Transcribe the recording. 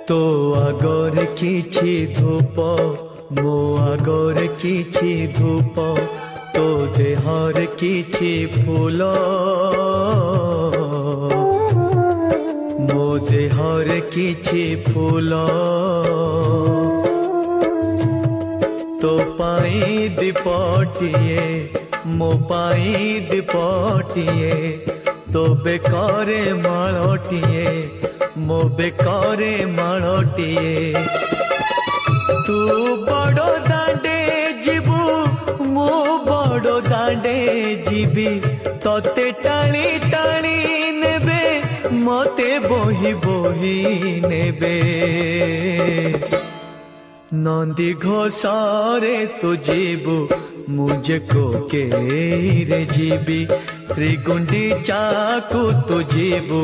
तो आगरे किछि धूप मो आगरे किछि धूप तो देहर किछि फूल मो देहर किछि फूल तो पाई दीपटिए मो पाई दीपटिए तो बेकारे माळटिए मो बेकारे माळटिए तू बड़ दांडे जीवु मो बड़ दांडे जीवी तोते टाणी टाणी नेबे मते बोही बोही नेबे नंदी घोषारे तू जीवु मुझे को के रे जीवी श्री गुंडीचा को तू जीवु